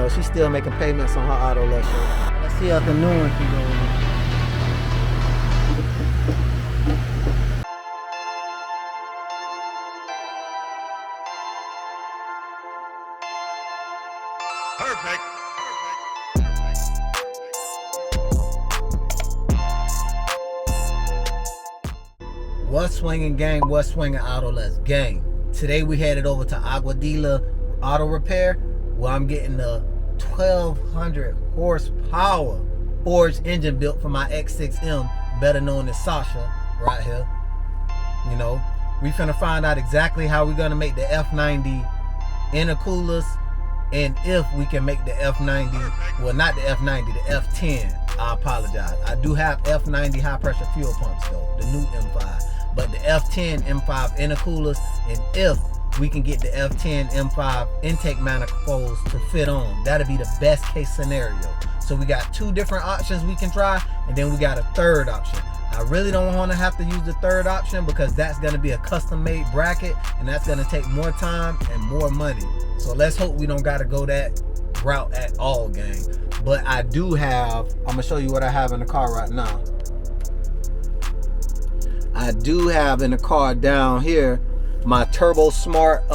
know, she's still making payments on her auto less shirt. Let's see how the new one can go. Perfect. What's swinging, gang? What's swinging, Autoless gang? Today we headed over to Aguadilla Auto Repair, where I'm getting the 1200 horsepower forged engine built for my X6M, better known as Sasha, right here. You know, we finna find out exactly how we're gonna make the F90 intercoolers, and if we can make the F90, well, not the F90, the F10. I apologize. I do have F90 high pressure fuel pumps though, the new M5. But the F10 M5 intercoolers, and if we can get the F10 M5 intake manifolds to fit on, that'll be the best case scenario. So we got two different options we can try, and then we got a third option. I really don't want to have to use the third option because that's going to be a custom made bracket, and that's going to take more time and more money. So let's hope we don't got to go that route at all, gang. But I do have, I'm going to show you what I have in the car right now. I do have in the car down here my TurboSmart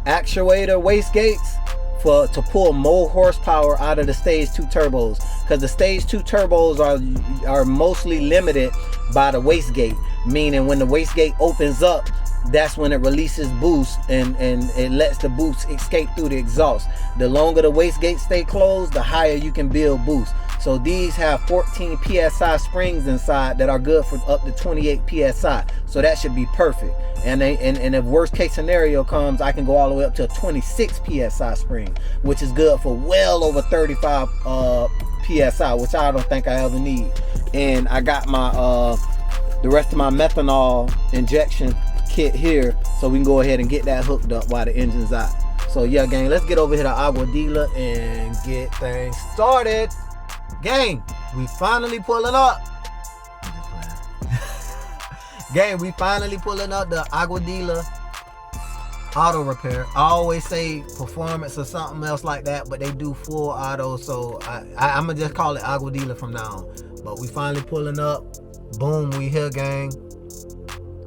actuator wastegates to pull more horsepower out of the stage 2 turbos, because the stage 2 turbos are mostly limited by the wastegate, meaning when the wastegate opens up, that's when it releases boost and it lets the boost escape through the exhaust. The longer the wastegate stay closed, the higher you can build boost. So these have 14 psi springs inside that are good for up to 28 psi. So that should be perfect. And if worst case scenario comes, I can go all the way up to a 26 psi spring, which is good for well over 35 psi, which I don't think I ever need. And I got my the rest of my methanol injection kit here, so we can go ahead and get that hooked up while the engine's out. So yeah, gang, let's get over here to Aguadilla and get things started. Gang, we finally pulling up. Gang, we finally pulling up the Aguadilla Auto Repair. I always say performance or something else like that, but they do full auto, so I'm gonna just call it Aguadilla from now on. But we finally pulling up. Boom, we here, gang.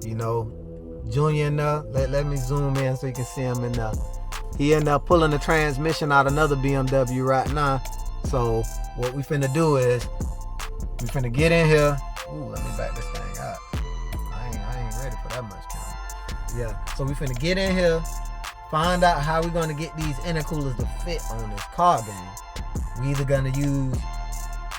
You know, Junior in there. Let me zoom in so you can see him in there. He in there pulling the transmission out another BMW right now. So what we finna do is we finna get in here. Ooh, let me back this thing out. I ain't ready for that much camera. Yeah, so we finna get in here, find out how we're gonna get these intercoolers to fit on this car, gang. We either gonna use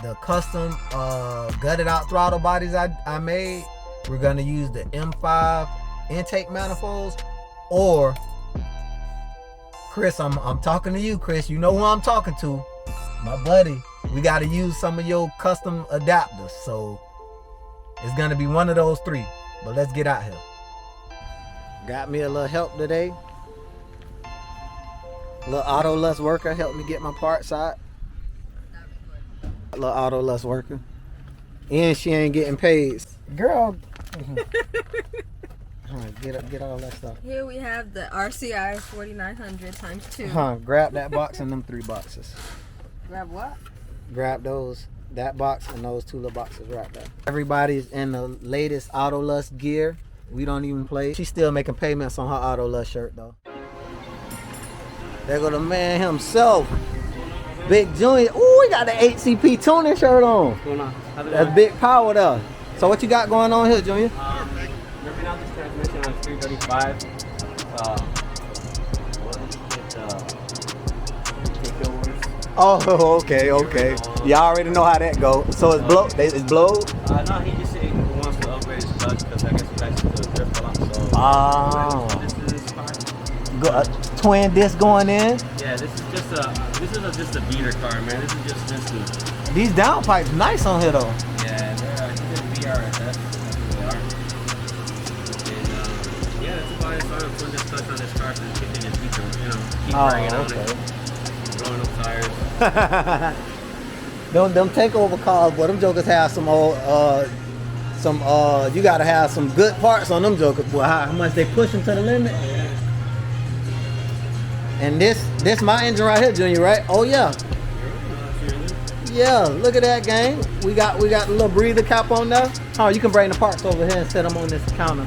the custom gutted out throttle bodies I made. We're gonna use the M5 intake manifolds, or Chris, I'm talking to you, Chris. You know who I'm talking to, my buddy. We got to use some of your custom adapters, so it's gonna be one of those three. But let's get out here. Got me a little help today. A little auto lust worker helped me get my parts out. A little auto lust worker, and she ain't getting paid, girl. Get all that stuff. Here we have the RCI 4900 times 2. Grab that box and them 3 boxes. Grab what? Grab that box and those 2 little boxes right there. Everybody's in the latest Auto Lust gear. We don't even play. She's still making payments on her Auto Lust shirt though. There go the man himself, Big Junior. Ooh, he got the HCP tuning shirt on. What's going on? That's big power there. So what you got going on here, Junior? Ripping out this transmission on 335. Oh, okay. You already know how that go. So it's blow. It's blowed. No, he just said he wants to upgrade his clutch because I guess he likes to drift a lot. So. Oh. This is his car. Twin disc going in. Yeah, this is just a beater car, man. This is just instant. These downpipes nice on here though. Yeah, they're VRSS. They are. And yeah, that's about it. So I'm putting this clutch on this car so it's keeping his feet, keep banging on it. Blowing up tires. them takeover cars, but them jokers have some old you gotta have some good parts on them jokers. Boy, how much they push them to the limit. And this my engine right here, Junior, right? Oh yeah. Yeah, look at that, gang. We got a little breather cap on there. Oh, you can bring the parts over here and set them on this counter.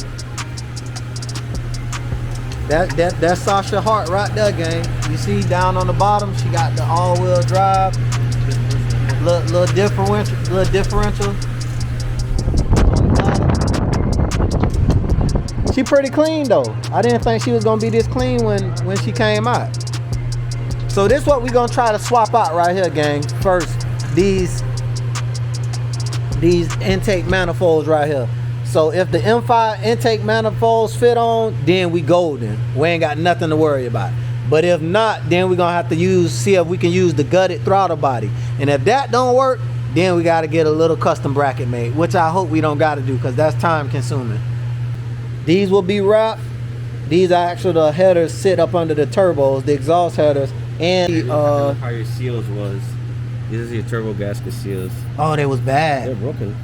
That's Sasha Hart right there, gang. You see down on the bottom, she got the all-wheel drive. Little differential. She pretty clean though. I didn't think she was gonna be this clean when she came out. So this is what we're gonna try to swap out right here, gang. First, these intake manifolds right here. So if the M5 intake manifolds fit on, then we golden. We ain't got nothing to worry about. But if not, then we're gonna have to see if we can use the gutted throttle body. And if that don't work, then we gotta get a little custom bracket made, which I hope we don't gotta do because that's time consuming. These will be wrapped. These are actually the headers sit up under the turbos, the exhaust headers, and how your seals was. These are your turbo gasket seals. Oh, they was bad. They're broken.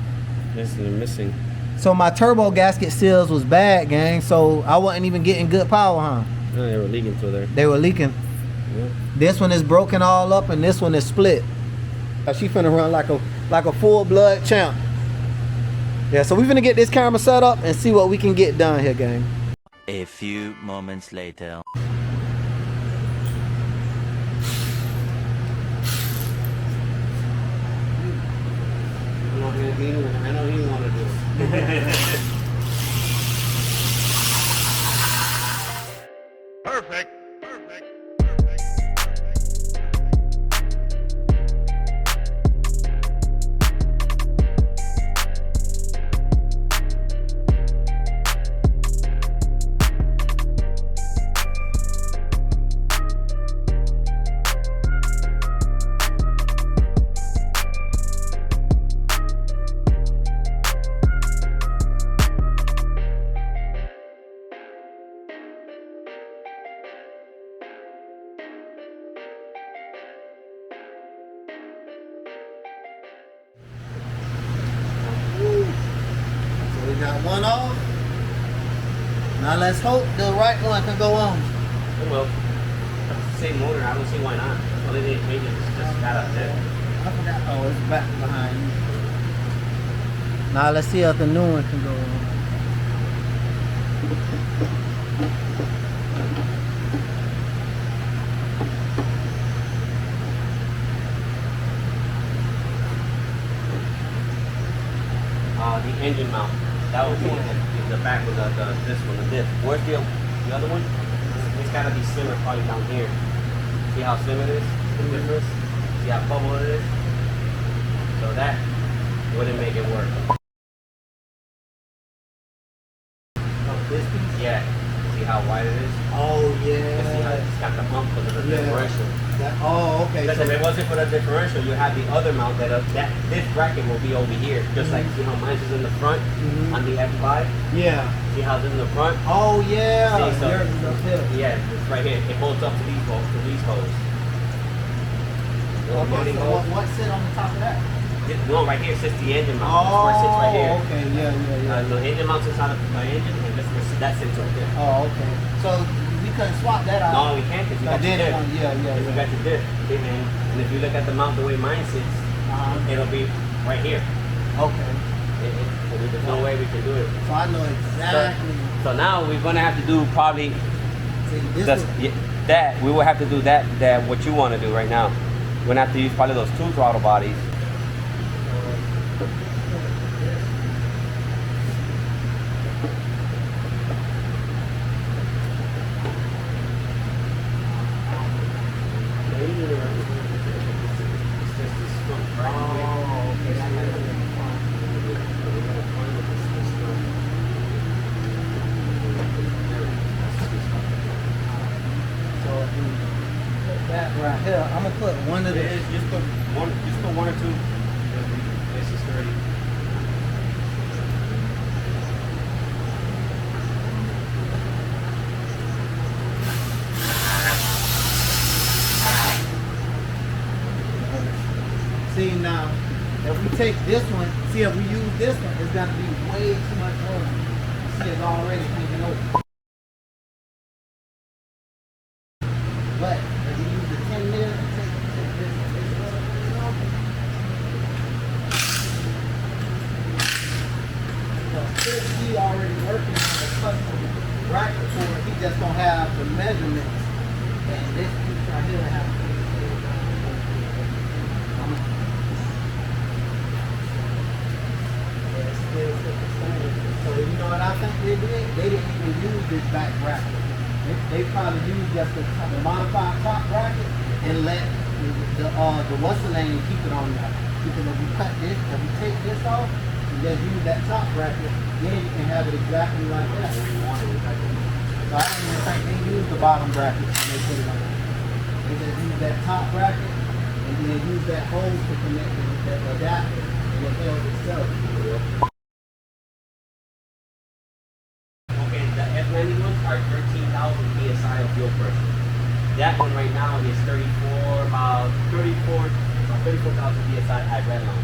They're missing. So my turbo gasket seals was bad, gang. So I wasn't even getting good power, huh? No, they were leaking through there. They were leaking. Yeah. This one is broken all up, and this one is split. She finna run like a full blood champ. Yeah, so we finna get this camera set up and see what we can get done here, gang. A few moments later. I know he want to do it. Perfect. So we got one off. Now let's hope the right one can go on. Well, same motor. I don't see why not. Only they made it just got up there. I forgot. Oh, it's back behind you. Now let's see if the new one can go on. The engine mount. That was the one. The back was this one, the diff. Where's the other one? It's gotta be slimmer, probably down here. See how slim it is? The difference. See how bubble it is? So that wouldn't make it work. Oh, this piece? Yeah. See how wide it is? Oh, See how yeah. it's got the bump because of the Yeah. differential. Oh, okay. Because if it wasn't for the differential, you have the other mount this bracket will be over here. Just like see how mine is in the front on the M5. Yeah. See how it's in the front? Oh, yeah. See, so- Yours is up here. Yeah, it's right here. It bolts up to these holes. Okay, so what sit on the top of that? No, right here sits the engine mount. That's where it sits right here. Okay, yeah. The engine mount sits on my engine, and that sits right there. Oh, okay. So we couldn't swap that out. No, we can't because you got your diff. Yeah. You got your diff. And if you look at the mount the way mine sits, it'll be right here. Okay. There's no way we can do it. So I know exactly. So now we're gonna have to do probably See, this That's, was, yeah, that we will have to do that what you want to do right now. We're gonna have to use probably those two throttle bodies. that right here, I'm gonna put one of the. Just put one or two. This is 30. See now, if we take this one, see if we use this one, it's gonna be way too much room. See, it's already hanging over. since he already working on a custom bracket for it, he just gonna have the measurements. And this piece right here have so you know what I think they did? They didn't even use this back bracket. They probably used just the modified top bracket and let the what's the name keep it on there. Because if you cut this, if you take this off, and just use that top bracket, then you can have it exactly like that. So I don't even think they used the bottom bracket when they put it on there. They just use that top bracket and then use that hole to connect it with that adapter and it held itself. Okay, the F90 ones are 13,000 psi of fuel pressure. That one right now is 34,000 psi at redline.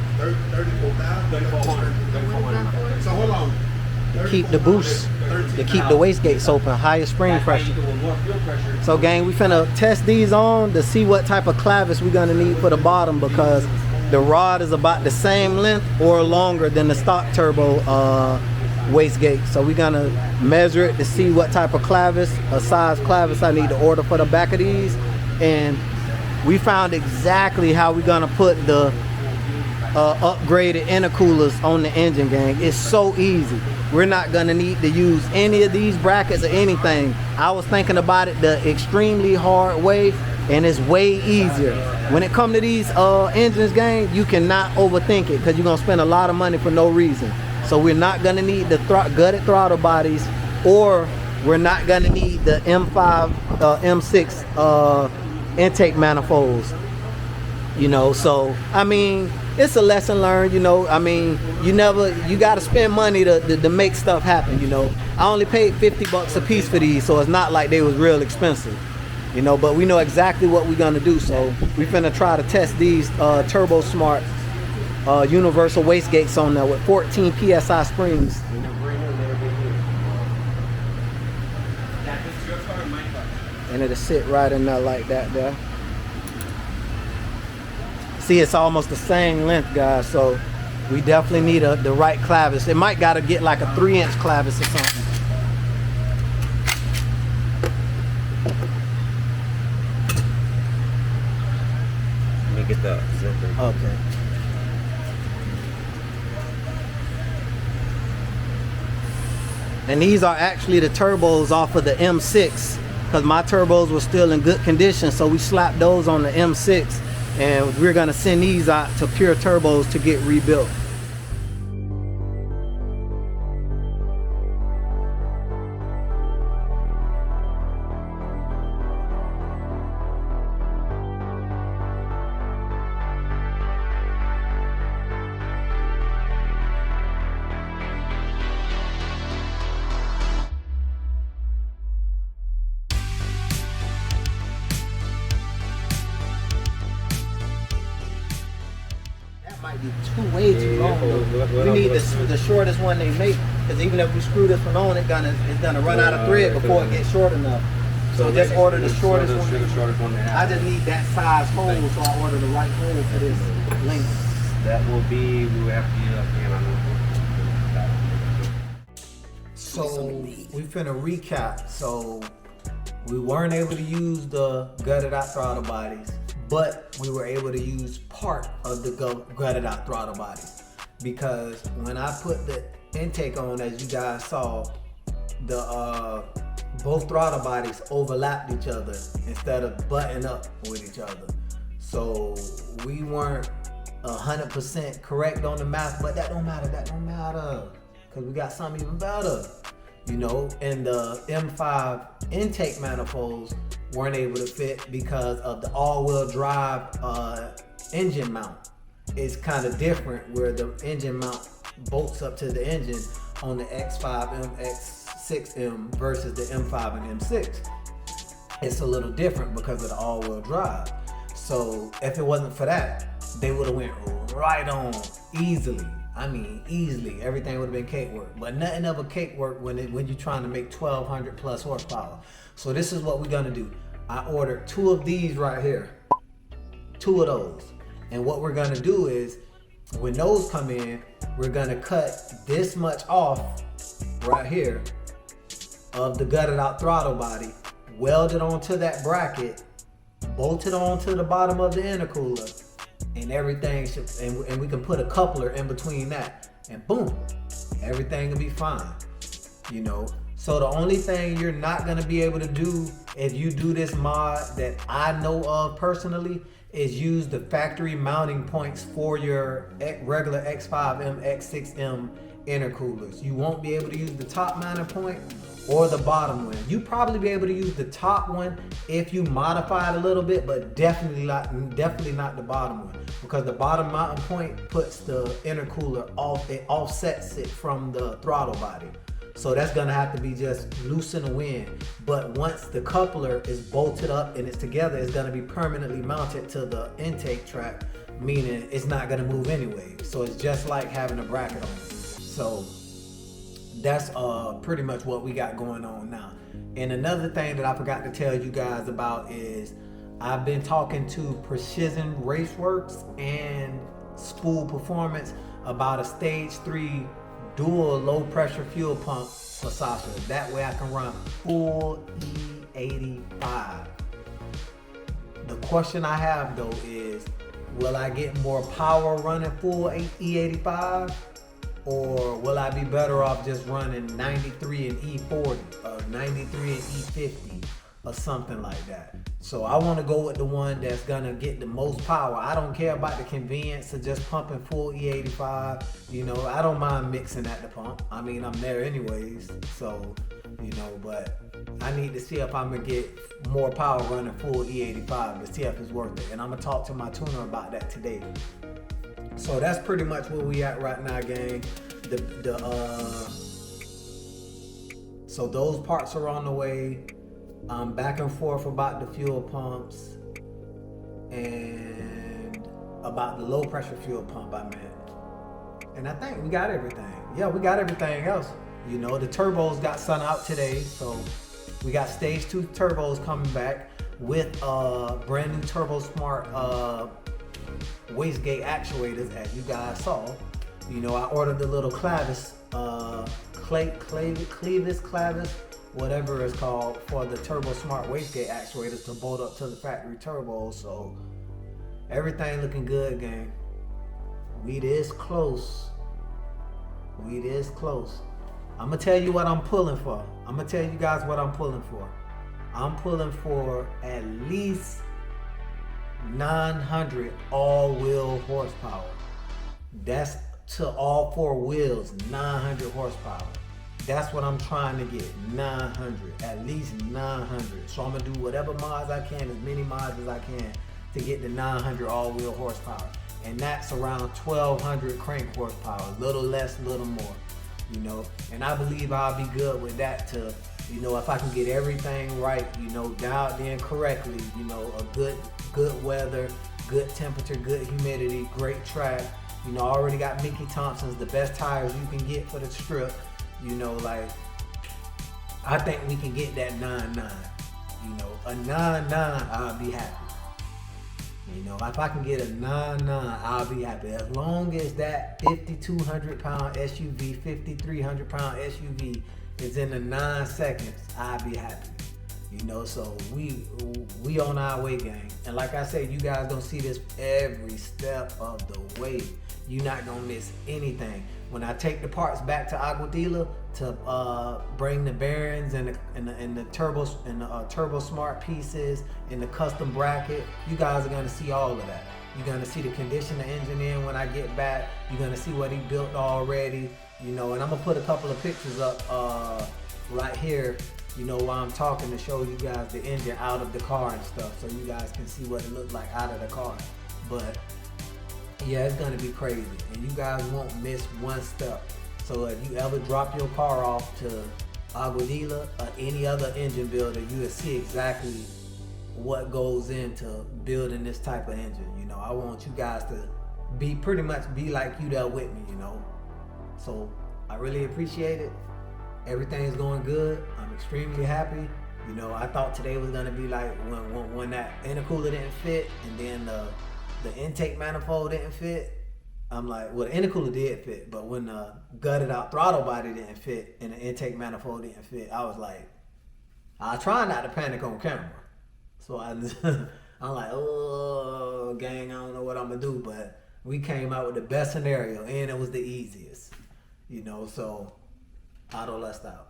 34,000? So hold on. Keep the boost, to keep the wastegates open, higher spring pressure. So gang, we finna test these on to see what type of clavis we're gonna need for the bottom, because the rod is about the same length or longer than the stock turbo wastegate. So we're gonna measure it to see what type of clavis, a size clavis I need to order for the back of these. And we found exactly how we're gonna put the upgraded intercoolers on the engine, gang. It's so easy. We're not gonna need to use any of these brackets or anything. I was thinking about it the extremely hard way, and it's way easier. When it comes to these engines, gang, you cannot overthink it, because you're gonna spend a lot of money for no reason. So we're not gonna need the gutted throttle bodies, or we're not gonna need the M5, M6 intake manifolds. You know, so I mean, it's a lesson learned. You know, I mean, you got to spend money to make stuff happen. You know, I only paid $50 a piece for these, so it's not like they was real expensive. You know, but we know exactly what we're gonna do. So we finna try to test these TurboSmart universal wastegates on there with 14 psi springs. And it'll sit right in there like that there. See, it's almost the same length, guys, so we definitely need the right clavis. It might gotta get like a 3-inch clavis or something. Let me get the zipper. Okay. And these are actually the turbos off of the M6, because my turbos were still in good condition, so we slapped those on the M6, and we're gonna send these out to Pure Turbos to get rebuilt. Might be way too long. We need the shortest one they make, because even if we screw this one on, it's gonna run out of thread before it gets short enough. So just order the shortest one. I just need that size hole, so I order the right hole for this length. That will be, we will have to use a can on this. So we finna recap. So we weren't able to use the gutted out throttle bodies, but we were able to use part of the gutted out throttle bodies, because when I put the intake on, as you guys saw, the both throttle bodies overlapped each other instead of butting up with each other. So we weren't 100% correct on the math, but that don't matter, because we got something even better. You know, and the M5 intake manifolds weren't able to fit because of the all-wheel drive engine mount. It's kind of different, where the engine mount bolts up to the engine on the X5M, X6M versus the M5 and M6. It's a little different because of the all-wheel drive. So if it wasn't for that, they would have went right on easily. I mean, easily, everything would have been cakework, but nothing of a cakework when you're trying to make 1,200 plus horsepower. So this is what we're gonna do. I ordered 2 of these right here, 2 of those. And what we're gonna do is, when those come in, we're gonna cut this much off right here of the gutted out throttle body, weld it onto that bracket, bolt it onto the bottom of the intercooler, and everything should, and we can put a coupler in between that, and boom, everything will be fine, you know. So the only thing you're not gonna be able to do if you do this mod that I know of personally is use the factory mounting points for your regular X5M, X6M intercoolers. You won't be able to use the top mounting point or the bottom one. You probably be able to use the top one if you modify it a little bit, but definitely not the bottom one, because the bottom mounting point puts the intercooler off, it offsets it from the throttle body. So that's gonna have to be just loose in the wind. But once the coupler is bolted up and it's together, it's gonna be permanently mounted to the intake track, meaning it's not gonna move anyway. So it's just like having a bracket on it. So that's pretty much what we got going on now. And another thing that I forgot to tell you guys about is I've been talking to Precision Raceworks and Spool Performance about a stage 3 dual low pressure fuel pump for Sasha. That way I can run full E85. The question I have though is, will I get more power running full E85? Or will I be better off just running 93 and E40 or 93 and E50 or something like that? So I want to go with the one that's gonna get the most power. I don't care about the convenience of just pumping full E85. You know, I don't mind mixing at the pump. I mean, I'm there anyways. So, you know, but I need to see if I'm gonna get more power running full E85 to see if it's worth it. And I'm gonna talk to my tuner about that today. So that's pretty much where we at right now, gang. So those parts are on the way. Back and forth about the fuel pumps and about the low pressure fuel pump I meant. And I think we got everything. Yeah, we got everything else. You know, the turbos got sent out today. So we got stage 2 turbos coming back with brand new TurboSmart wastegate actuators, as you guys saw. You know, I ordered the little clavis, clavis, whatever it's called, for the TurboSmart wastegate actuators to bolt up to the factory turbos. So everything looking good, gang. We this close. We this close. I'm gonna tell you what I'm pulling for. I'm gonna tell you guys what I'm pulling for. I'm pulling for at least 900 all-wheel horsepower. That's to all 4 wheels, 900 horsepower. That's what I'm trying to get, 900, at least 900. So I'm gonna do whatever mods I can, as many mods as I can, to get the 900 all-wheel horsepower. And that's around 1200 crank horsepower, a little less, a little more, you know. And I believe I'll be good with that to, you know, if I can get everything right, you know, dialed in correctly, you know, a good weather, good temperature, good humidity, great track. You know, I already got Mickey Thompson's, the best tires you can get for the strip. You know, like, I think we can get that 9.9. You know, a 9.9, I'll be happy. You know, if I can get a 9.9, I'll be happy. As long as that 5,200 pound SUV, 5,300 pound SUV is in the 9 seconds, I'll be happy. You know, so we on our way, gang. And like I said, you guys gonna see this every step of the way. You're not gonna miss anything. When I take the parts back to Aguadilla to bring the bearings and the turbos and the TurboSmart pieces and the custom bracket, you guys are gonna see all of that. You're gonna see the condition the engine in when I get back. You're gonna see what he built already. You know, and I'm gonna put a couple of pictures up right here, you know, while I'm talking, to show you guys the engine out of the car and stuff, so you guys can see what it looked like out of the car. But yeah, it's gonna be crazy, and you guys won't miss one step. So if you ever drop your car off to Aguadilla or any other engine builder, you will see exactly what goes into building this type of engine. You know, I want you guys to be pretty much be like you there with me, you know. So I really appreciate it. Everything is going good. I'm extremely happy. You know, I thought today was gonna be like when that intercooler didn't fit, and then the intake manifold didn't fit. I'm like, well, the intercooler did fit, but when the gutted out throttle body didn't fit and the intake manifold didn't fit, I was like, I was trying not to panic on camera. So I'm like, oh, gang, I don't know what I'm gonna do, but we came out with the best scenario, and it was the easiest, you know. So, auto lust out.